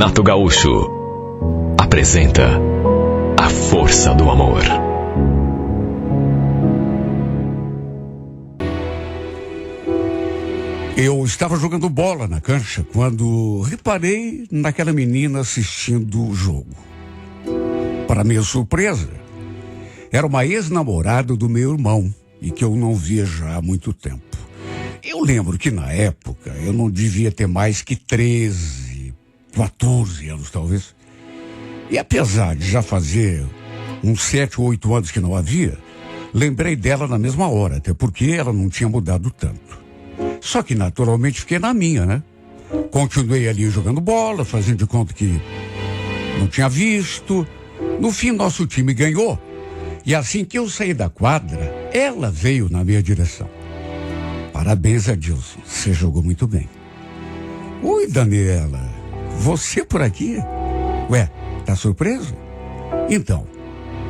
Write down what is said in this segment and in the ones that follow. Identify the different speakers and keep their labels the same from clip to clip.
Speaker 1: Renato Gaúcho apresenta A Força do Amor.
Speaker 2: Eu estava jogando bola na cancha quando reparei naquela menina assistindo o jogo. Para minha surpresa, era uma ex-namorada do meu irmão e que eu não via já há muito tempo. Eu lembro que na época eu não devia ter mais que 13, 14 anos talvez. E apesar de já fazer uns 7 ou 8 anos que não havia, lembrei dela na mesma hora, até porque ela não tinha mudado tanto. Só que naturalmente fiquei na minha, né? Continuei ali jogando bola, fazendo de conta que não tinha visto. No fim, nosso time ganhou. E assim que eu saí da quadra, ela veio na minha direção. Parabéns, Adilson, você jogou muito bem. Oi, Daniela, você por aqui? Ué, tá surpreso? Então,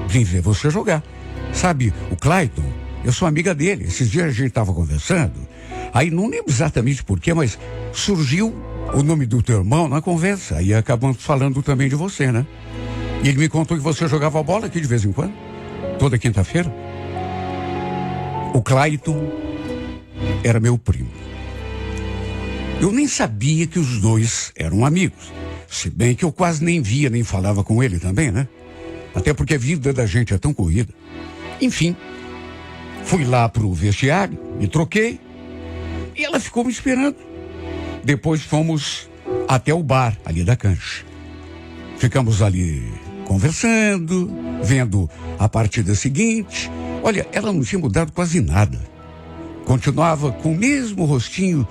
Speaker 2: vim ver você jogar. Sabe, o Clayton, eu sou amiga dele. Esses dias a gente tava conversando. Aí não lembro exatamente porquê, mas surgiu o nome do teu irmão na conversa. Aí acabamos falando também de você, né? E ele me contou que você jogava bola aqui de vez em quando, toda quinta-feira. O Clayton era meu primo. Eu nem sabia que os dois eram amigos. Se bem que eu quase nem via, nem falava com ele também, né? Até porque a vida da gente é tão corrida. Enfim, fui lá pro vestiário, me troquei. E ela ficou me esperando. Depois fomos até o bar ali da cancha. Ficamos ali conversando, vendo a partida seguinte. Olha, ela não tinha mudado quase nada. Continuava com o mesmo rostinho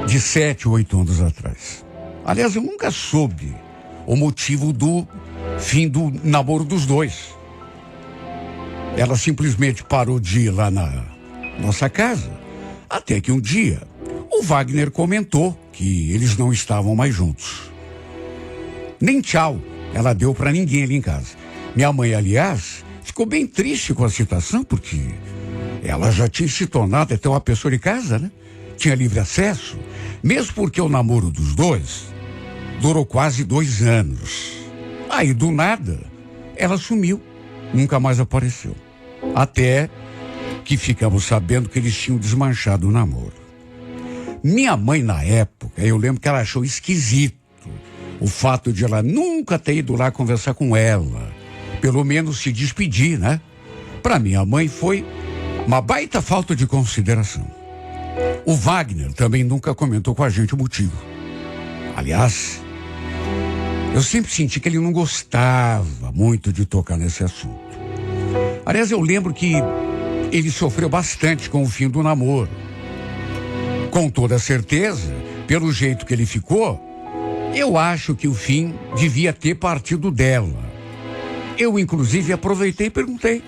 Speaker 2: de 7 ou 8 anos atrás. Aliás, eu nunca soube o motivo do fim do namoro dos dois. Ela simplesmente parou de ir lá na nossa casa. Até que um dia, o Wagner comentou que eles não estavam mais juntos. Nem tchau ela deu para ninguém ali em casa. Minha mãe, aliás, ficou bem triste com a situação, porque ela já tinha se tornado até uma pessoa de casa, né? Tinha livre acesso, mesmo porque o namoro dos dois durou quase 2 anos. Aí, do nada, ela sumiu, nunca mais apareceu. Até que ficamos sabendo que eles tinham desmanchado o namoro. Minha mãe, na época, eu lembro que ela achou esquisito o fato de ela nunca ter ido lá conversar com ela, pelo menos se despedir, né? Para minha mãe foi uma baita falta de consideração. O Wagner também nunca comentou com a gente o motivo. Aliás, eu sempre senti que ele não gostava muito de tocar nesse assunto. Aliás, eu lembro que ele sofreu bastante com o fim do namoro. Com toda certeza, pelo jeito que ele ficou, eu acho que o fim devia ter partido dela. Eu, inclusive, aproveitei e perguntei.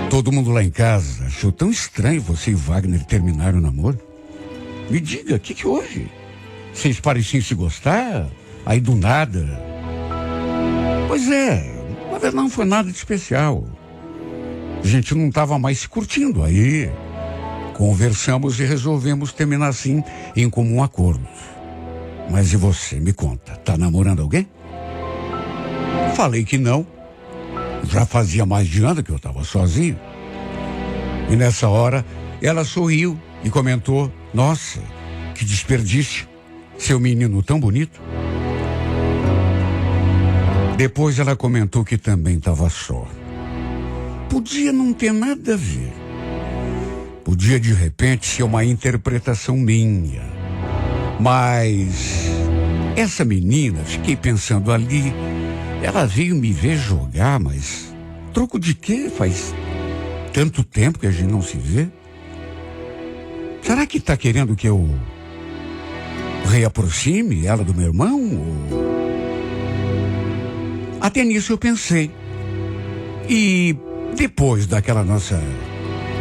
Speaker 2: Todo mundo lá em casa achou tão estranho você e o Wagner terminarem o namoro. Me diga, o que houve? Vocês pareciam se gostar? Aí do nada. Pois é, na verdade não foi nada de especial. A gente não estava mais se curtindo. Aí conversamos e resolvemos terminar assim, em comum acordo. Mas e você, me conta, tá namorando alguém? Falei que não. Já fazia mais de ano que eu estava sozinho. E nessa hora, ela sorriu e comentou: nossa, que desperdício, seu menino tão bonito. Depois ela comentou que também estava só. Podia não ter nada a ver. Podia, de repente, ser uma interpretação minha. Mas essa menina, fiquei pensando ali, ela veio me ver jogar, mas troco de quê? Faz tanto tempo que a gente não se vê. Será que tá querendo que eu reaproxime ela do meu irmão? Ou... Até nisso eu pensei. E depois daquela nossa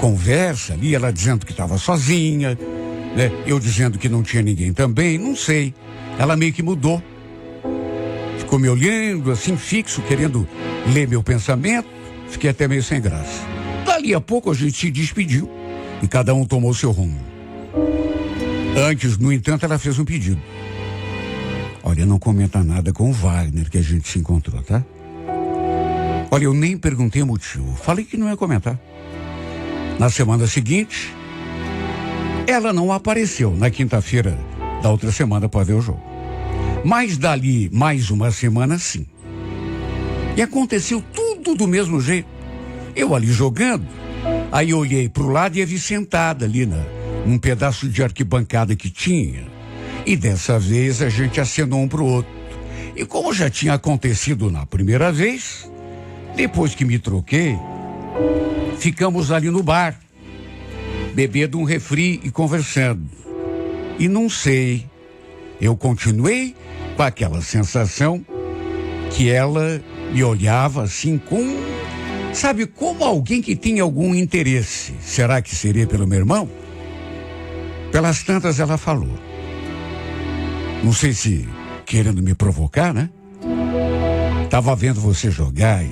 Speaker 2: conversa ali, ela dizendo que estava sozinha, né? Eu dizendo que não tinha ninguém também, não sei. Ela meio que mudou. Ficou me olhando assim fixo, querendo ler meu pensamento. Fiquei até meio sem graça. Dali a pouco a gente se despediu e cada um tomou seu rumo. Antes, no entanto, ela fez um pedido. Olha, não comenta nada com o Wagner que a gente se encontrou, tá? Olha, eu nem perguntei o motivo. Falei que não ia comentar. Na semana seguinte, ela não apareceu na quinta-feira da outra semana para ver o jogo. Mas dali mais uma semana, sim. E aconteceu tudo do mesmo jeito. Eu ali jogando, aí eu olhei pro lado e a vi sentada ali num pedaço de arquibancada que tinha. E dessa vez a gente acenou um pro outro. E como já tinha acontecido na primeira vez, depois que me troquei, ficamos ali no bar, bebendo um refri e conversando. E não sei, eu continuei com aquela sensação que ela me olhava assim sabe, como alguém que tinha algum interesse. Será que seria pelo meu irmão? Pelas tantas ela falou. Não sei se querendo me provocar, né? Tava vendo você jogar e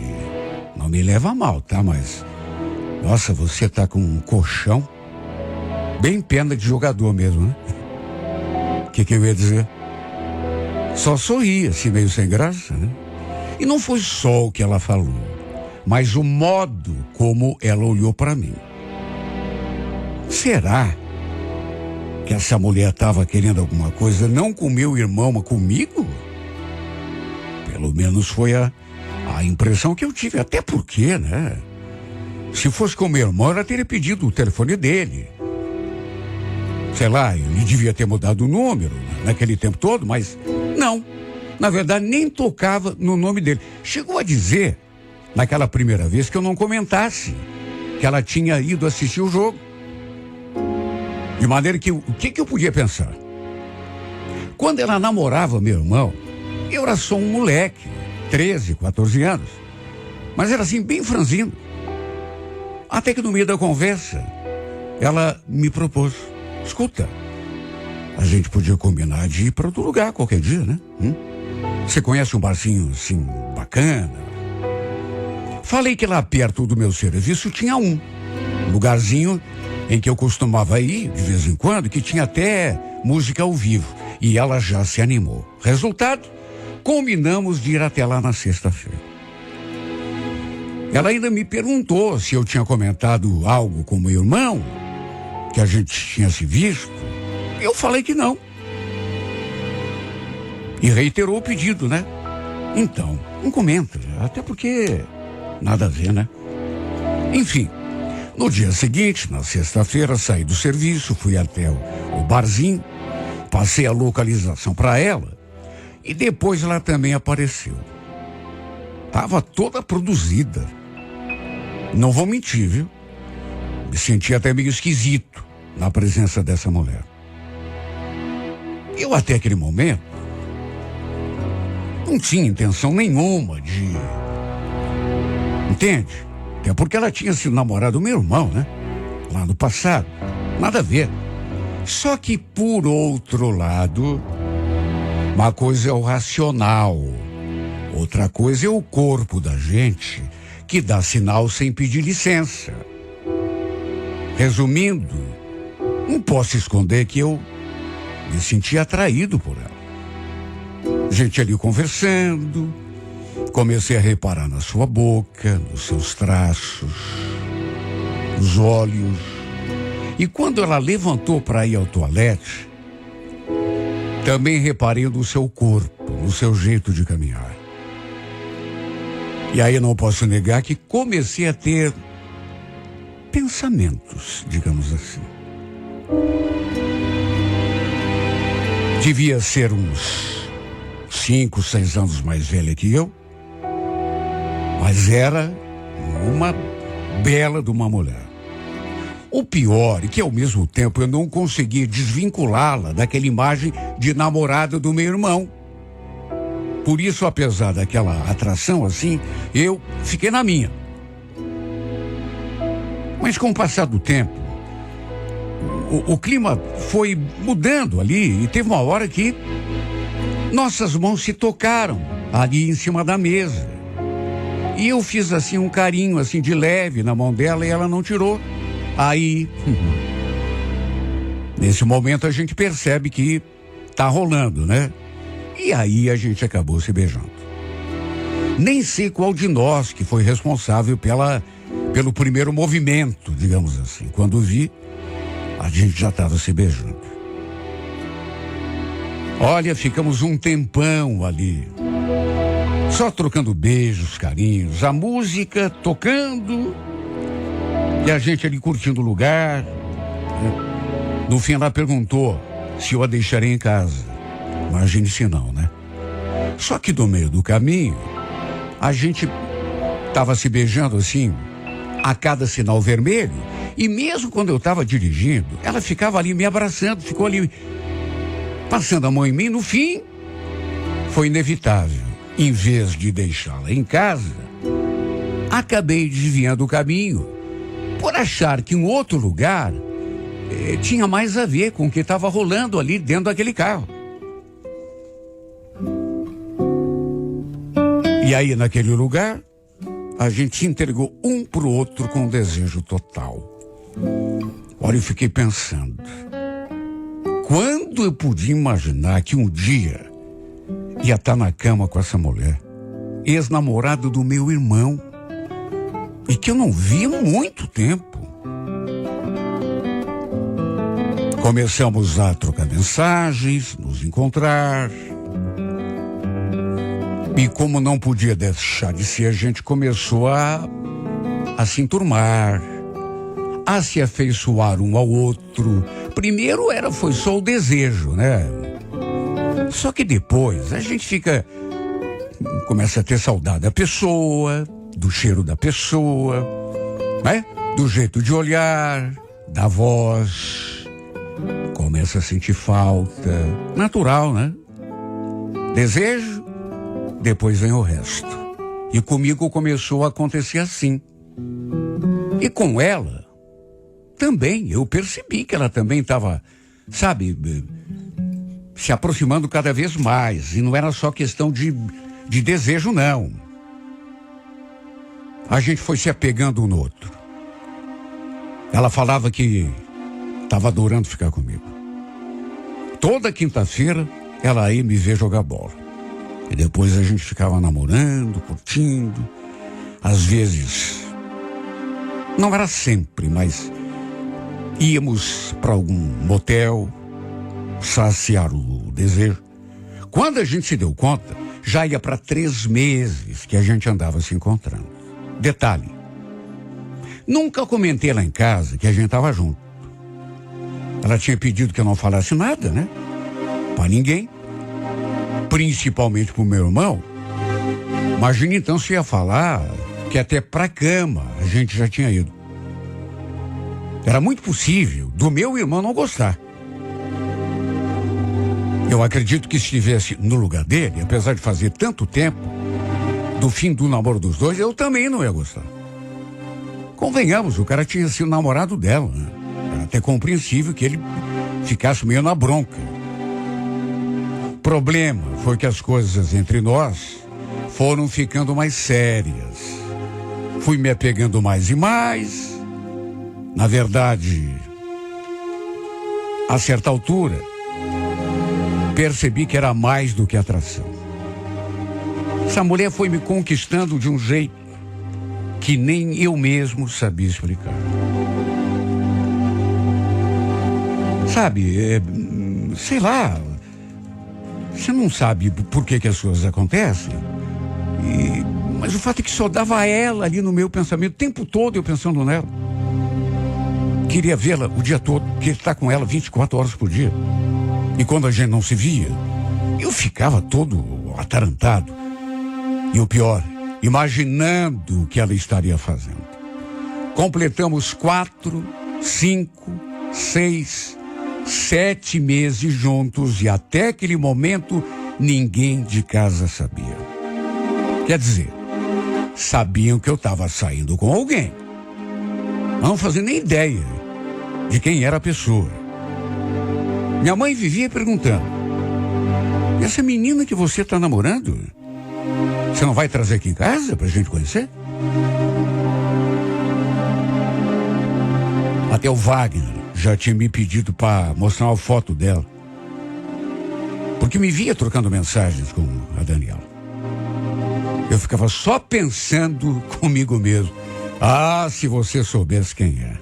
Speaker 2: não me leva a mal, tá? Mas, nossa, você tá com um colchão bem pena de jogador mesmo, né? O que eu ia dizer? Só sorri, assim, meio sem graça, né? E não foi só o que ela falou, mas o modo como ela olhou para mim. Será que essa mulher estava querendo alguma coisa, não com meu irmão, mas comigo? Pelo menos foi a impressão que eu tive, até porque, né? Se fosse com meu irmão, ela teria pedido o telefone dele. Sei lá, ele devia ter mudado o número naquele tempo todo, mas não. Na verdade, nem tocava no nome dele. Chegou a dizer, naquela primeira vez, que eu não comentasse que ela tinha ido assistir o jogo. De maneira que, o que eu podia pensar? Quando ela namorava meu irmão, eu era só um moleque, 13, 14 anos. Mas era assim, bem franzino. Até que no meio da conversa, ela me propôs. Escuta, a gente podia combinar de ir para outro lugar qualquer dia, né? Você conhece um barzinho assim, bacana? Falei que lá perto do meu serviço tinha um lugarzinho em que eu costumava ir de vez em quando, que tinha até música ao vivo. E ela já se animou. Resultado, combinamos de ir até lá na sexta-feira. Ela ainda me perguntou se eu tinha comentado algo com meu irmão, que a gente tinha se visto. Eu falei que não. E reiterou o pedido, né? Então, não comenta, até porque nada a ver, né? Enfim, no dia seguinte, na sexta-feira, saí do serviço, fui até o barzinho, passei a localização para ela e depois ela também apareceu. Tava toda produzida. Não vou mentir, viu? Me senti até meio esquisito na presença dessa mulher. Eu até aquele momento não tinha intenção nenhuma de... Entende? Até porque ela tinha sido namorada do meu irmão, né? Lá no passado. Nada a ver. Só que, por outro lado, uma coisa é o racional. Outra coisa é o corpo da gente, que dá sinal sem pedir licença. Resumindo, não posso esconder que eu me senti atraído por ela. Gente ali conversando, comecei a reparar na sua boca, nos seus traços, nos olhos. E quando ela levantou para ir ao toalete, também reparei no seu corpo, no seu jeito de caminhar. E aí eu não posso negar que comecei a ter pensamentos, digamos assim. Devia ser uns 5, 6 anos mais velha que eu, mas era uma bela de uma mulher. O pior é que, ao mesmo tempo, eu não conseguia desvinculá-la daquela imagem de namorada do meu irmão. Por isso, apesar daquela atração assim, eu fiquei na minha. Mas com o passar do tempo, o clima foi mudando ali e teve uma hora que nossas mãos se tocaram ali em cima da mesa. E eu fiz assim um carinho assim de leve na mão dela e ela não tirou. Aí, nesse momento a gente percebe que tá rolando, né? E aí a gente acabou se beijando. Nem sei qual de nós que foi responsável pelo primeiro movimento, digamos assim. Quando vi, a gente já estava se beijando. Olha, ficamos um tempão ali, só trocando beijos, carinhos, a música tocando e a gente ali curtindo o lugar. No fim ela perguntou se eu a deixaria em casa. Imagine se não, né? Só que no meio do caminho, a gente estava se beijando assim, a cada sinal vermelho, e mesmo quando eu estava dirigindo, ela ficava ali me abraçando, ficou ali passando a mão em mim. No fim, foi inevitável. Em vez de deixá-la em casa, acabei desviando o caminho por achar que um outro lugar tinha mais a ver com o que estava rolando ali dentro daquele carro. E aí, naquele lugar, a gente se entregou um pro outro com um desejo total. Olha, eu fiquei pensando, quando eu podia imaginar que um dia ia estar na cama com essa mulher, ex-namorado do meu irmão, e que eu não via há muito tempo. Começamos a trocar mensagens, nos encontrar. E como não podia deixar de ser, a gente começou a se enturmar, a se afeiçoar um ao outro. Primeiro foi só o desejo, né? Só que depois a gente começa a ter saudade da pessoa, do cheiro da pessoa, né? Do jeito de olhar, da voz. Começa a sentir falta. Natural, né? Desejo, depois vem o resto. E comigo começou a acontecer assim. E com ela também, eu percebi que ela também estava, sabe, se aproximando cada vez mais. E não era só questão de desejo, não. A gente foi se apegando um no outro. Ela falava que estava adorando ficar comigo. Toda quinta-feira, ela ia me ver jogar bola. E depois a gente ficava namorando, curtindo. Às vezes, não era sempre, mas íamos para algum motel, saciar o desejo. Quando a gente se deu conta, já ia para 3 meses que a gente andava se encontrando. Detalhe, nunca comentei lá em casa que a gente estava junto. Ela tinha pedido que eu não falasse nada, né? Para ninguém. Principalmente pro meu irmão. Imagina então se ia falar que até pra cama a gente já tinha ido. Era muito possível do meu irmão não gostar. Eu acredito que se estivesse no lugar dele, apesar de fazer tanto tempo do fim do namoro dos dois, eu também não ia gostar. Convenhamos, o cara tinha sido namorado dela, né? Era até compreensível que ele ficasse meio na bronca. O problema foi que as coisas entre nós foram ficando mais sérias. Fui me apegando mais e mais. Na verdade, a certa altura, percebi que era mais do que atração. Essa mulher foi me conquistando de um jeito que nem eu mesmo sabia explicar. Sabe, sei lá, você não sabe por que as coisas acontecem, mas o fato é que só dava ela ali no meu pensamento, o tempo todo eu pensando nela. Queria vê-la o dia todo, queria estar com ela 24 horas por dia. E quando a gente não se via, eu ficava todo atarantado. E o pior, imaginando o que ela estaria fazendo. Completamos 4, 5, 6, 7 meses juntos e até aquele momento ninguém de casa sabia. Quer dizer, sabiam que eu estava saindo com alguém. Não fazia nem ideia de quem era a pessoa. Minha mãe vivia perguntando: essa menina que você está namorando, você não vai trazer aqui em casa pra gente conhecer? Até o Wagner já tinha me pedido para mostrar uma foto dela. porque me via trocando mensagens com a Daniela. Eu ficava só pensando comigo mesmo. Ah, se você soubesse quem é.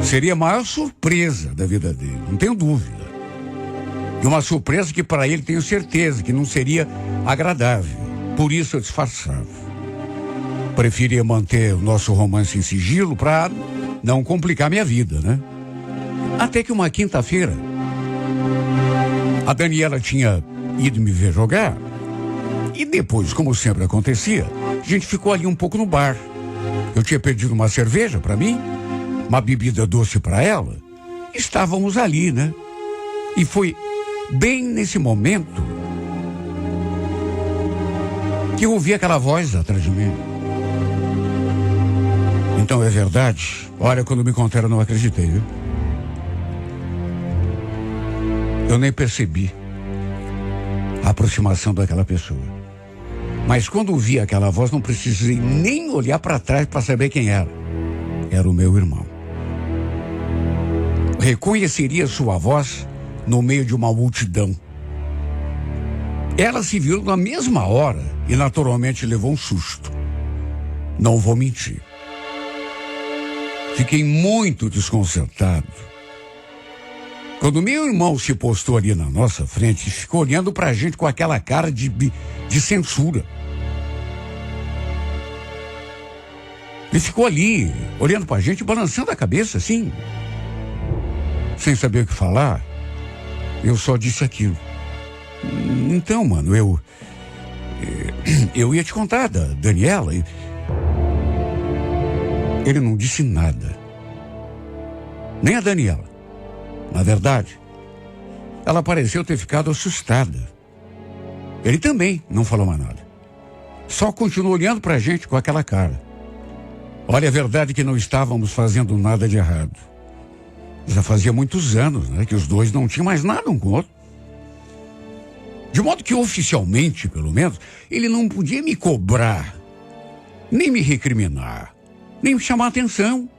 Speaker 2: Seria a maior surpresa da vida dele, não tenho dúvida. E uma surpresa que para ele tenho certeza que não seria agradável. Por isso eu disfarçava. Preferia manter o nosso romance em sigilo para não complicar minha vida, né? Até que uma quinta-feira, a Daniela tinha ido me ver jogar. E depois, como sempre acontecia, a gente ficou ali um pouco no bar. Eu tinha pedido uma cerveja para mim, uma bebida doce para ela. Estávamos ali, né? E foi bem nesse momento que eu ouvi aquela voz atrás de mim. Então é verdade. Olha, quando me contaram, eu não acreditei, viu? Eu nem percebi a aproximação daquela pessoa. Mas quando ouvi aquela voz, não precisei nem olhar para trás para saber quem era. Era o meu irmão. Reconheceria sua voz no meio de uma multidão. Ela se viu na mesma hora e naturalmente levou um susto. Não vou mentir. Fiquei muito desconcertado. Quando meu irmão se postou ali na nossa frente, ficou olhando pra gente com aquela cara de censura. Ele ficou ali, olhando pra gente, balançando a cabeça, assim, sem saber o que falar. Eu só disse aquilo. Então, mano, eu ia te contar da Daniela. Ele não disse nada. Nem a Daniela. Na verdade, ela pareceu ter ficado assustada. Ele também não falou mais nada. Só continuou olhando pra gente com aquela cara. Olha, a verdade é que não estávamos fazendo nada de errado. Já fazia muitos anos, né, que os dois não tinham mais nada um com o outro. De modo que, oficialmente, pelo menos, ele não podia me cobrar, nem me recriminar, nem me chamar atenção.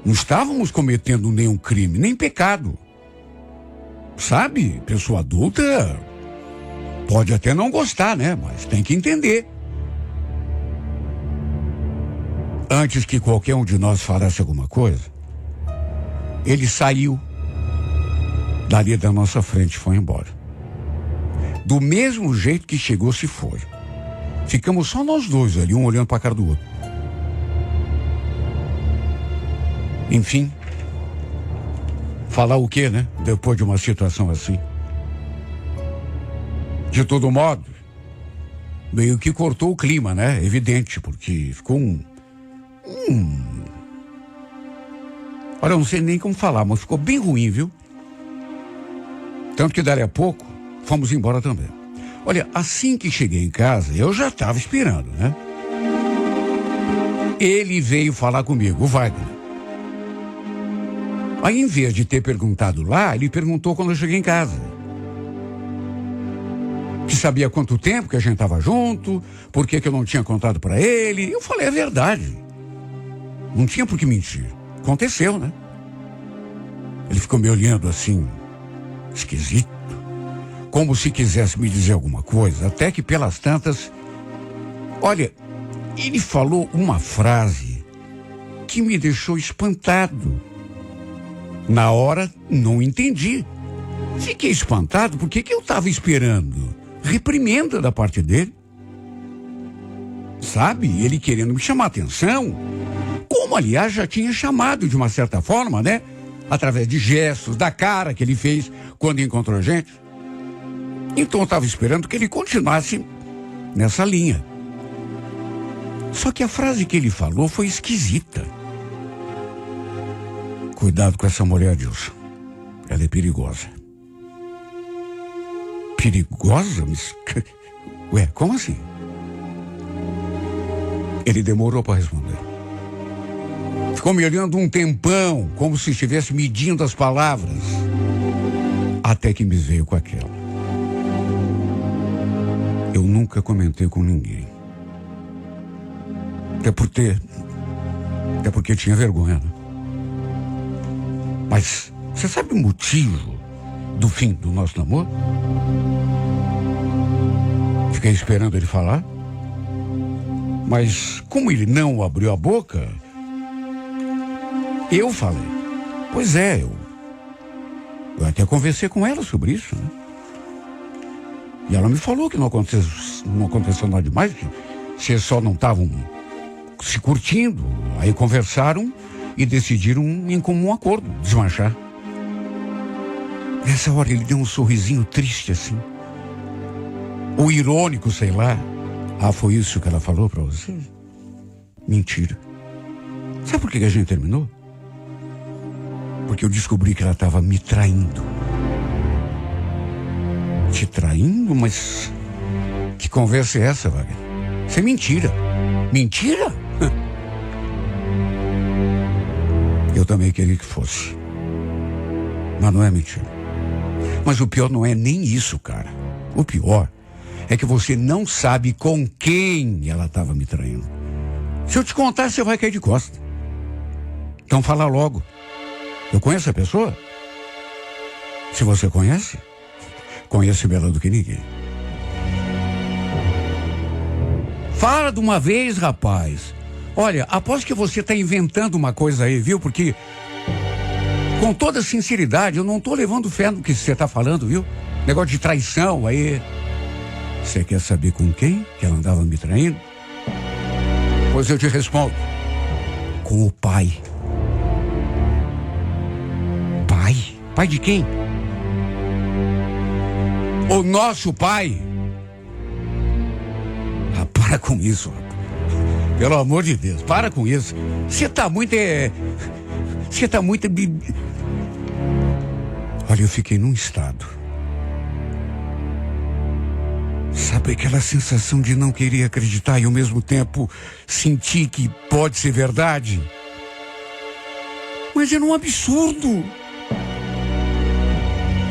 Speaker 2: Não estávamos cometendo nenhum crime, nem pecado. Sabe, pessoa adulta pode até não gostar, né? Mas tem que entender. Antes que qualquer um de nós falasse alguma coisa, ele saiu dali da nossa frente e foi embora. Do mesmo jeito que chegou, se foi. Ficamos só nós dois ali, um olhando para a cara do outro. Enfim, falar o quê, né? Depois de uma situação assim. De todo modo, meio que cortou o clima, né? Evidente, porque ficou Olha, eu não sei nem como falar, mas ficou bem ruim, viu? Tanto que dali a pouco, fomos embora também. Olha, assim que cheguei em casa, eu já estava esperando, né? Ele veio falar comigo, o Wagner. Aí, em vez de ter perguntado lá, ele perguntou quando eu cheguei em casa. Que sabia quanto tempo que a gente estava junto, por que eu não tinha contado para ele. Eu falei a verdade. Não tinha por que mentir. Aconteceu, né? Ele ficou me olhando assim, esquisito, como se quisesse me dizer alguma coisa, até que pelas tantas, olha, ele falou uma frase que me deixou espantado. Na hora, não entendi. Fiquei espantado porque eu estava esperando reprimenda da parte dele. Sabe, ele querendo me chamar a atenção, como aliás já tinha chamado de uma certa forma, né? Através de gestos, da cara que ele fez quando encontrou a gente. Então eu estava esperando que ele continuasse nessa linha. Só que a frase que ele falou foi esquisita. Cuidado com essa mulher, Dilson. Ela é perigosa. Perigosa? Mas... Ué, como assim? Ele demorou para responder. Ficou me olhando um tempão, como se estivesse medindo as palavras. Até que me veio com aquela. Eu nunca comentei com ninguém. Até porque tinha vergonha, né? Mas você sabe o motivo do fim do nosso namoro. Fiquei esperando ele falar. Mas como ele não abriu a boca, eu falei. Pois é, eu até conversei com ela sobre isso, né? E ela me falou que não aconteceu nada demais, que vocês só não estavam se curtindo. Aí conversaram e decidiram em comum acordo desmanchar. Nessa hora ele deu um sorrisinho triste assim. Ou irônico, sei lá. Ah, foi isso que ela falou pra você? Mentira. Sabe por que a gente terminou? Porque eu descobri que ela estava me traindo. Te traindo? Mas que conversa é essa, Wagner? Isso é mentira. Mentira? Eu também queria que fosse. Mas não é mentira. Mas o pior não é nem isso, cara. O pior é que você não sabe com quem ela estava me traindo. Se eu te contar, você vai cair de costa. Então fala logo. Eu conheço a pessoa? Se você conhece, conhece melhor do que ninguém. Fala de uma vez, rapaz. Olha, aposto que você está inventando uma coisa aí, viu? Porque, com toda sinceridade, eu não estou levando fé no que você está falando, viu? Negócio de traição aí. Você quer saber com quem que ela andava me traindo? Pois eu te respondo. Com o pai. Pai? Pai de quem? O nosso pai. Ah, para com isso, rapaz. Pelo amor de Deus, para com isso. Você tá muito... Você tá muito... Olha, eu fiquei num estado. Sabe aquela sensação de não querer acreditar e ao mesmo tempo sentir que pode ser verdade? Mas era um absurdo.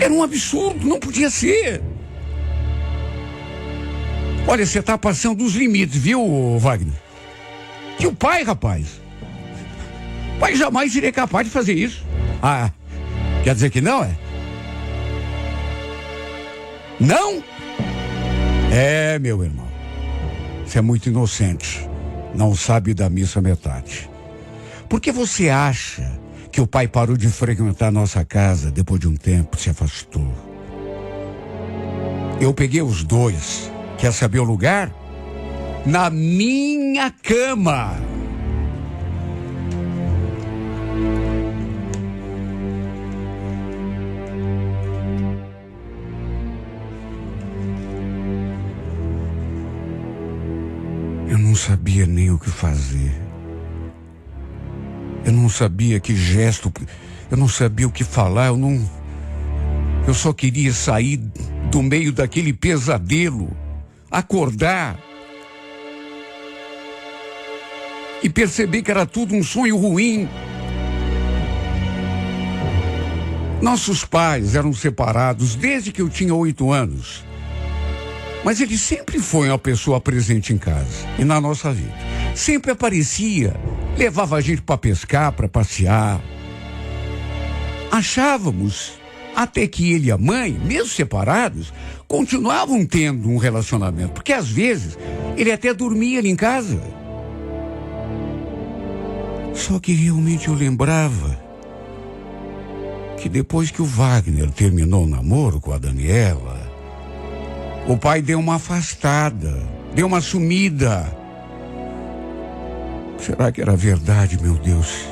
Speaker 2: Era um absurdo, não podia ser. Olha, você está passando dos limites, viu, Wagner? Que o pai, rapaz. O pai jamais seria capaz de fazer isso. Ah, quer dizer que não, é? Não? É, meu irmão. Você é muito inocente. Não sabe da missa metade. Por que você acha que o pai parou de frequentar nossa casa depois de um tempo, se afastou? Eu peguei os dois. Quer saber o lugar? Na minha cama. Eu não sabia nem o que fazer. Eu não sabia que gesto, eu não sabia o que falar, eu só queria sair do meio daquele pesadelo, acordar e perceber que era tudo um sonho ruim. Nossos pais eram separados desde que eu tinha 8 anos. Mas ele sempre foi uma pessoa presente em casa e na nossa vida. Sempre aparecia, levava a gente para pescar, para passear. Achávamos até que ele e a mãe, mesmo separados, continuavam tendo um relacionamento. Porque às vezes ele até dormia ali em casa. Só que realmente eu lembrava que depois que o Wagner terminou o namoro com a Daniela, o pai deu uma afastada, deu uma sumida. Será que era verdade, meu Deus?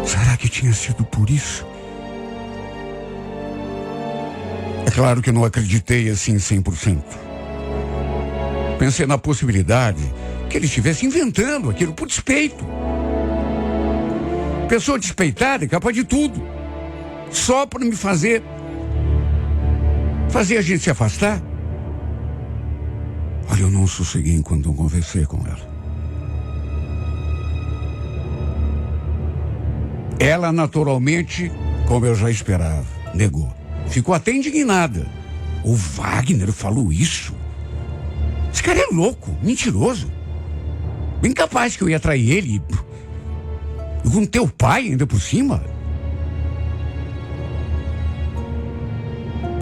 Speaker 2: Será que tinha sido por isso? É claro que eu não acreditei assim 100%. Pensei na possibilidade que ele estivesse inventando aquilo por despeito. Pessoa despeitada é capaz de tudo. Só para me fazer a gente se afastar. Olha, eu não sosseguei enquanto eu conversei com ela. Ela, naturalmente, como eu já esperava, negou. Ficou até indignada. O Wagner falou isso? Esse cara é louco, mentiroso. Bem capaz que eu ia trair ele. Com teu pai ainda por cima.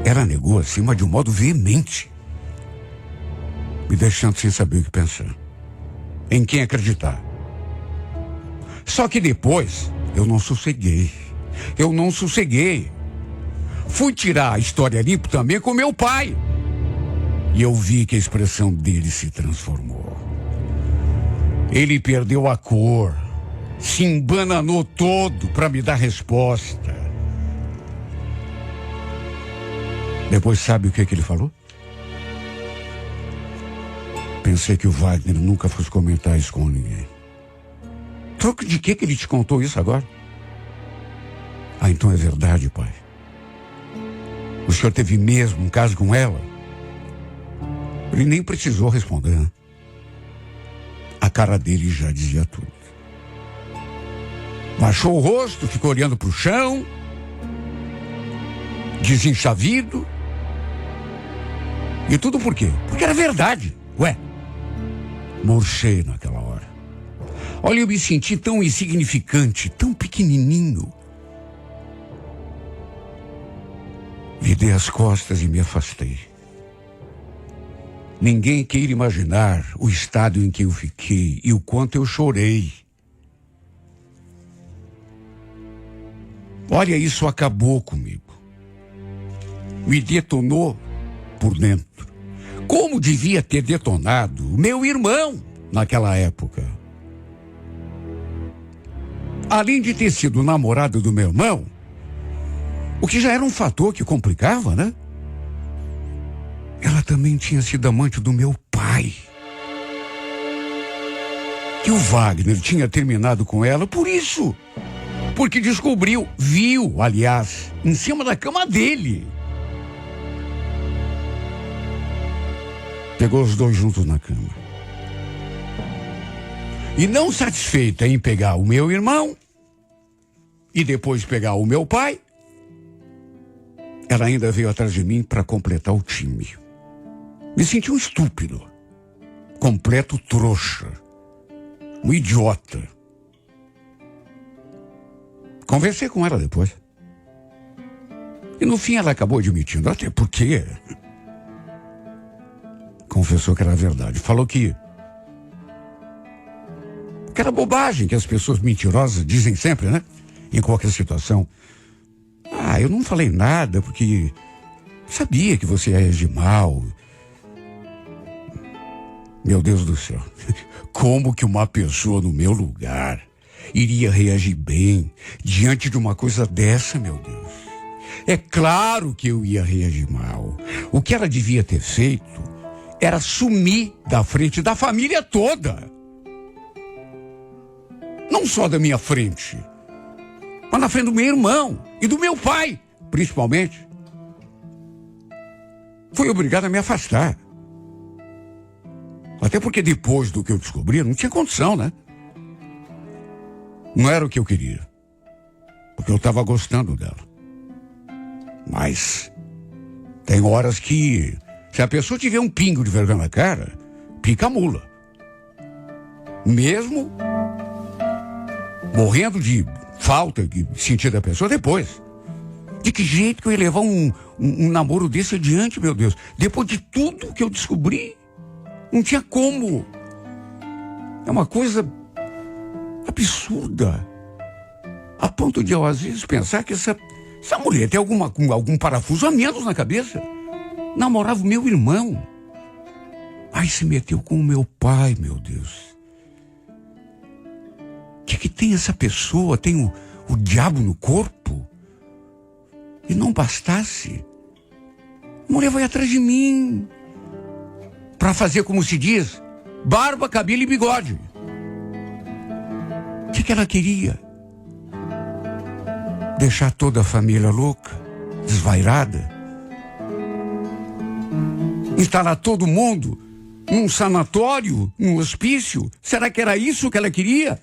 Speaker 2: Ela negou acima de um modo veemente, me deixando sem saber o que pensar, em quem acreditar. Só que depois, eu não sosseguei. Fui tirar a história limpo também com meu pai. E eu vi que a expressão dele se transformou. Ele perdeu a cor, se embananou todo para me dar resposta. Depois sabe o que ele falou? Pensei que o Wagner nunca fosse comentar isso com ninguém. Troco de que ele te contou isso agora? Ah, então é verdade, pai. O senhor teve mesmo um caso com ela? Ele nem precisou responder, né? A cara dele já dizia tudo. Baixou o rosto, ficou olhando para o chão, desenchavido. E tudo por quê? Porque era verdade. Ué, murchei naquela hora. Olha, eu me senti tão insignificante, tão pequenininho. Virei as costas e me afastei. Ninguém queira imaginar o estado em que eu fiquei e o quanto eu chorei. Olha, isso acabou comigo. Me detonou por dentro. Como devia ter detonado meu irmão naquela época. Além de ter sido namorado do meu irmão, o que já era um fator que complicava, né? Ela também tinha sido amante do meu pai. Que o Wagner tinha terminado com ela por isso. Porque viu, aliás, em cima da cama dele. Pegou os dois juntos na cama. E não satisfeita em pegar o meu irmão e depois pegar o meu pai, ela ainda veio atrás de mim para completar o time. Me senti um estúpido, completo trouxa, um idiota. Conversei com ela depois. E no fim ela acabou admitindo, até porque confessou que era verdade. Falou que era bobagem que as pessoas mentirosas dizem sempre, né? Em qualquer situação. Ah, eu não falei nada porque sabia que você ia reagir mal. Meu Deus do céu. Como que uma pessoa no meu lugar iria reagir bem diante de uma coisa dessa, meu Deus? É claro que eu ia reagir mal. O que ela devia ter feito era sumir da frente da família toda. Não só da minha frente, mas na frente do meu irmão e do meu pai, principalmente. Fui obrigado a me afastar. Até porque depois do que eu descobri, não tinha condição, né? Não era o que eu queria. Porque eu estava gostando dela. Mas tem horas que, se a pessoa tiver um pingo de vergonha na cara, pica a mula. Mesmo morrendo de falta de sentir da pessoa depois. De que jeito que eu ia levar um namoro desse adiante, meu Deus? Depois de tudo que eu descobri, não tinha como. É uma coisa absurda. A ponto de eu, às vezes, pensar que essa mulher tem algum parafuso a menos na cabeça. Namorava o meu irmão. Aí se meteu com o meu pai, meu Deus. O que tem essa pessoa? Tem o diabo no corpo? E não bastasse, a mulher vai atrás de mim para fazer, como se diz, barba, cabelo e bigode. O que ela queria? Deixar toda a família louca, desvairada? Instalar todo mundo num sanatório, num hospício? Será que era isso que ela queria?